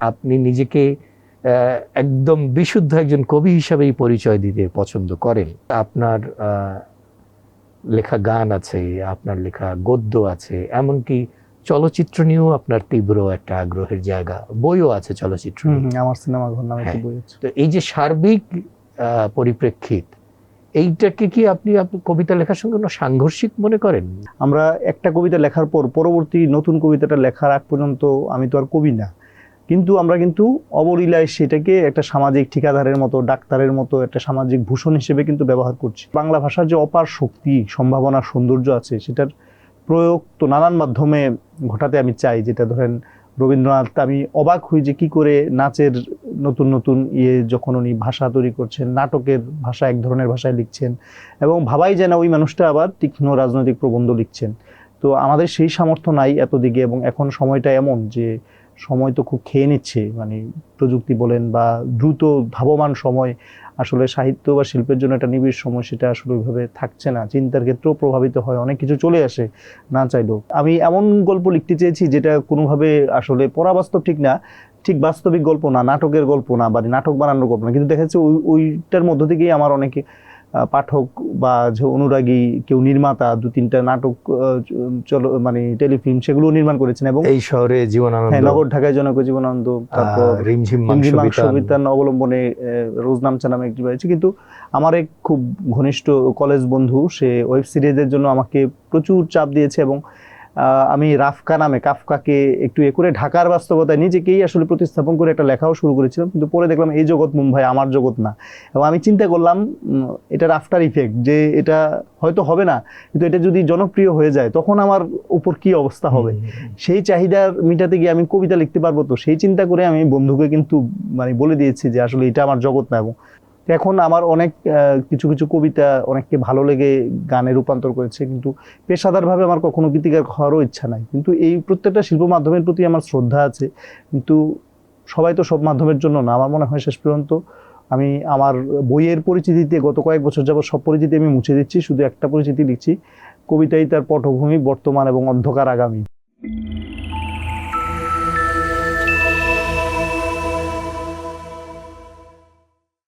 আপনি নিজেকে একদম বিশুদ্ধ একজন কবি হিসাবেই পরিচয় দিতে পছন্দ করেন। আপনার লেখা গান আছে, আপনার লেখা গদ্য আছে, এমনকি চলচ্চিত্র নিয়েও আপনার তীব্র একটা আগ্রহের জায়গা, বইও আছে চলচ্চিত্র নিয়ে। আমার সিনেমা ঘর নামে একটি বই আছে। তো এই যে সার্বিক পরিপ্রেক্ষিত, এইটাকে কি আপনি কবিতা লেখার সঙ্গে কোনো সাংঘর্ষিক মনে করেন? আমরা একটা কবিতা লেখার পর পরবর্তী নতুন কবিতাটা লেখার আগ পর্যন্ত আমি তো আর কবি না, কিন্তু আমরা কিন্তু অবলীলায় সেটাকে একটা সামাজিক ঠিকাদারের মতো, ডাক্তারের মতো একটা সামাজিক ভূষণ হিসেবে কিন্তু ব্যবহার করছি। বাংলা ভাষার যে অপার শক্তি, সম্ভাবনা, সৌন্দর্য আছে, সেটার প্রয়োগ তো নানান মাধ্যমে ঘটাতে আমি চাই। যেটা ধরেন রবীন্দ্রনাথ, আমি অবাক হই যে কি করে নাচের নতুন নতুন যখন উনি ভাষা তৈরি করছেন, নাটকের ভাষা এক ধরনের ভাষায় লিখছেন, এবং ভাবাই যায় না ওই মানুষটা আবার তীক্ষ্ণ রাজনৈতিক প্রবন্ধ লিখছেন। তো আমাদের সেই সামর্থ্য নাই এতদিকে, এবং এখন সময়টা এমন যে সময় তো খুব খেয়ে নিচ্ছে, মানে প্রযুক্তি বলেন বা দ্রুত ধাবমান সময়, আসলে সাহিত্য বা শিল্পের জন্য একটা নিবিড় সময় সেটা আসলে ওইভাবে থাকছে না। চিন্তার ক্ষেত্রেও প্রভাবিত হয়, অনেক কিছু চলে আসে না চাইলেও। আমি এমন গল্প লিখতে চেয়েছি যেটা কোনোভাবে আসলে পরাবাস্তব ঠিক না, ঠিক বাস্তবিক গল্প না, নাটকের গল্প না, বা নাটক বানানোর গল্প না, কিন্তু দেখা যাচ্ছে ওইটার মধ্য থেকেই আমার অনেকে পাঠক বা যে অনুরাগী, কেউ নির্মাতা, 2-3টা নাটক মানে টেলিফিল্ম সেগুলো নির্মাণ করেছেন। এবং এই শহরে জীবনানন্দ, হ্যাঁ, নগর ঢাকায় জনক জীবনানন্দ, তারপর রিমঝিম মাংস বিতান অবলম্বনে রোজ নামচা নামে একটি হয়েছে। কিন্তু আমার এক খুব ঘনিষ্ঠ কলেজ বন্ধু, সে ওয়েব সিরিজের জন্য আমাকে প্রচুর চাপ দিয়েছে, এবং আমি রাফকা নামে কাফকাকে একটু করে ঢাকার বাস্তবতায় নিজেকেই আসলে প্রতিস্থাপন করে একটা লেখাও শুরু করেছিলাম, কিন্তু পরে দেখলাম এই জগৎ মুম্বাই, আমার জগৎ না। এবং আমি চিন্তা করলাম এটার আফটার ইফেক্ট, যে এটা হয়তো হবে না, কিন্তু এটা যদি জনপ্রিয় হয়ে যায় তখন আমার উপর কি অবস্থা হবে। সেই চাহিদার মিটাতে গিয়ে আমি কবিতা লিখতে পারবো, তো সেই চিন্তা করে আমি বন্ধুকে কিন্তু মানে বলে দিয়েছি যে আসলে এটা আমার জগৎ না। এবং এখন আমার অনেক কিছু কিছু কবিতা অনেককে ভালো লেগে গানে রূপান্তর করেছে, কিন্তু পেশাদারভাবে আমার কখনো গীতিকার হওয়ারও ইচ্ছা নাই। কিন্তু এই প্রত্যেকটা শিল্প মাধ্যমের প্রতি আমার শ্রদ্ধা আছে, কিন্তু সবাই তো সব মাধ্যমের জন্য না। আমার মনে হয় শেষ পর্যন্ত আমি আমার বইয়ের পরিচিতিতে গত কয়েক বছর যাবত সব পরিচিতি আমি মুছে দিচ্ছি, শুধু একটা পরিচিতি লিখছি, কবিতাই তার পটভূমি, বর্তমান এবং অন্ধকার আগামী।